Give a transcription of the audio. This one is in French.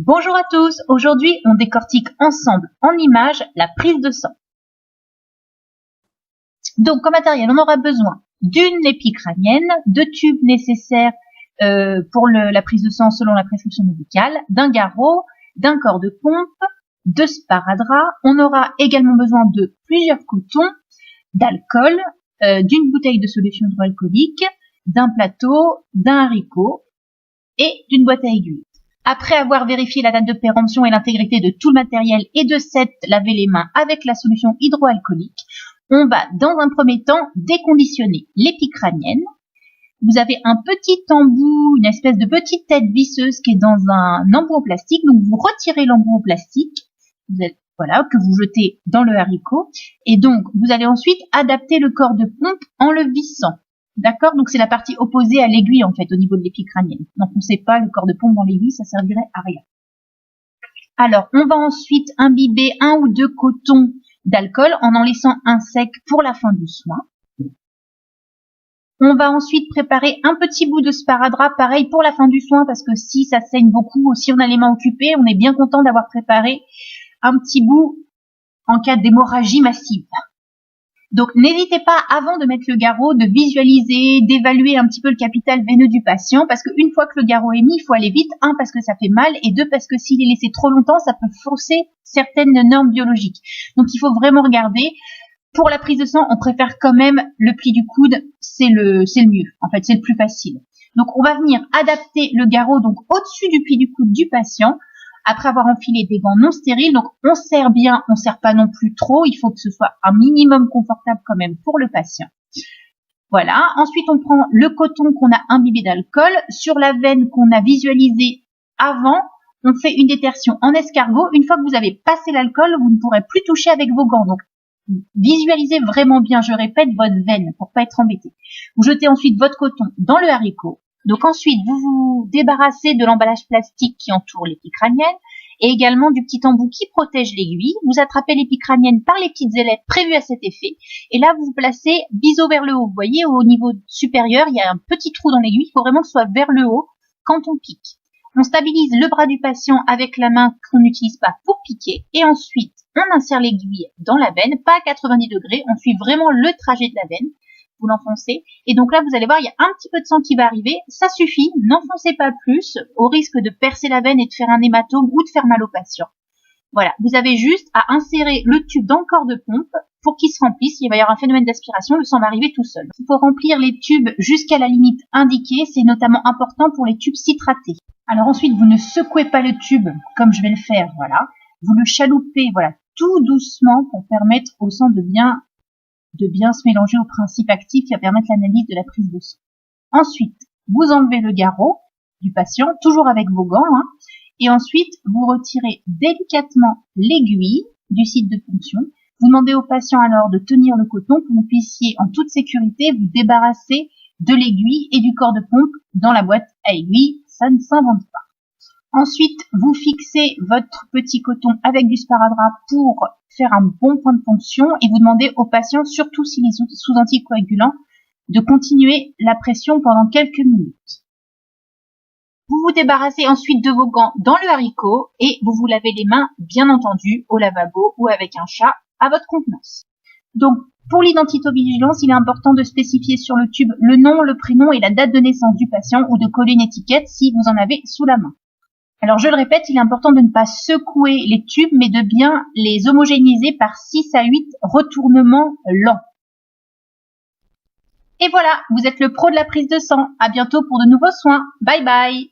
Bonjour à tous, aujourd'hui on décortique ensemble en images la prise de sang. Donc comme matériel on aura besoin d'une épicrânienne, de tubes nécessaires pour la prise de sang selon la prescription médicale, d'un garrot, d'un corps de pompe, de sparadrap. On aura également besoin de plusieurs cotons, d'alcool, d'une bouteille de solution hydroalcoolique, d'un plateau, d'un haricot et d'une boîte à aiguilles. Après avoir vérifié la date de péremption et l'intégrité de tout le matériel et de s'être lavé les mains avec la solution hydroalcoolique, on va dans un premier temps déconditionner l'épicrânienne. Vous avez un petit embout, une espèce de petite tête visseuse qui est dans un embout en plastique. Donc vous retirez l'embout en plastique, que vous jetez dans le haricot. Et donc vous allez ensuite adapter le corps de pompe en le vissant. D'accord? Donc c'est la partie opposée à l'aiguille en fait au niveau de l'épicrânienne. N'enfoncez pas le corps de pompe dans l'aiguille, ça servirait à rien. Alors on va ensuite imbiber 1 ou 2 cotons d'alcool en laissant un sec pour la fin du soin. On va ensuite préparer un petit bout de sparadrap, pareil pour la fin du soin, parce que si ça saigne beaucoup ou si on a les mains occupées, on est bien content d'avoir préparé un petit bout en cas d'hémorragie massive. Donc n'hésitez pas, avant de mettre le garrot, de visualiser, d'évaluer un petit peu le capital veineux du patient, parce qu'une fois que le garrot est mis, il faut aller vite, 1 parce que ça fait mal, et 2 parce que s'il est laissé trop longtemps, ça peut fausser certaines normes biologiques. Donc il faut vraiment regarder. Pour la prise de sang, on préfère quand même le pli du coude, c'est le mieux. En fait, c'est le plus facile. Donc, on va venir adapter le garrot donc au-dessus du pli du coude du patient, après avoir enfilé des gants non stériles. Donc, on serre bien, on serre pas non plus trop. Il faut que ce soit un minimum confortable quand même pour le patient. Voilà. Ensuite, on prend le coton qu'on a imbibé d'alcool. Sur la veine qu'on a visualisée avant, on fait une détertion en escargot. Une fois que vous avez passé l'alcool, vous ne pourrez plus toucher avec vos gants. Donc, visualisez vraiment bien, je répète, votre veine pour pas être embêté. Vous jetez ensuite votre coton dans le haricot. Donc ensuite, vous vous débarrassez de l'emballage plastique qui entoure l'épicrânienne et également du petit embout qui protège l'aiguille. Vous attrapez l'épicrânienne par les petites ailettes prévues à cet effet. Et là, vous vous placez biseau vers le haut. Vous voyez, au niveau supérieur, il y a un petit trou dans l'aiguille. Il faut vraiment que ce soit vers le haut quand on pique. On stabilise le bras du patient avec la main qu'on n'utilise pas pour piquer. Et ensuite, on insère l'aiguille dans la veine, pas à 90 degrés. On suit vraiment le trajet de la veine. Vous l'enfoncez. Et donc là, vous allez voir, il y a un petit peu de sang qui va arriver. Ça suffit. N'enfoncez pas plus au risque de percer la veine et de faire un hématome ou de faire mal au patient. Voilà. Vous avez juste à insérer le tube dans le corps de pompe pour qu'il se remplisse. Il va y avoir un phénomène d'aspiration. Le sang va arriver tout seul. Il faut remplir les tubes jusqu'à la limite indiquée. C'est notamment important pour les tubes citratés. Alors ensuite, vous ne secouez pas le tube comme je vais le faire, voilà. Vous le chaloupez, voilà, tout doucement pour permettre au sang de bien se mélanger au principe actif qui va permettre l'analyse de la prise de sang. Ensuite, vous enlevez le garrot du patient, toujours avec vos gants, et ensuite, vous retirez délicatement l'aiguille du site de ponction. Vous demandez au patient alors de tenir le coton pour que vous puissiez en toute sécurité vous débarrasser de l'aiguille et du corps de pompe dans la boîte à aiguille. Ça ne s'invente pas. Ensuite, vous fixez votre petit coton avec du sparadrap pour faire un bon point de ponction et vous demandez au patient, surtout s'il est sous anticoagulant, de continuer la pression pendant quelques minutes. Vous vous débarrassez ensuite de vos gants dans le haricot et vous vous lavez les mains, bien entendu, au lavabo ou avec un chat à votre contenance. Donc, pour l'identitovigilance, il est important de spécifier sur le tube le nom, le prénom et la date de naissance du patient ou de coller une étiquette si vous en avez sous la main. Alors, je le répète, il est important de ne pas secouer les tubes, mais de bien les homogénéiser par 6 à 8 retournements lents. Et voilà, vous êtes le pro de la prise de sang. À bientôt pour de nouveaux soins. Bye bye!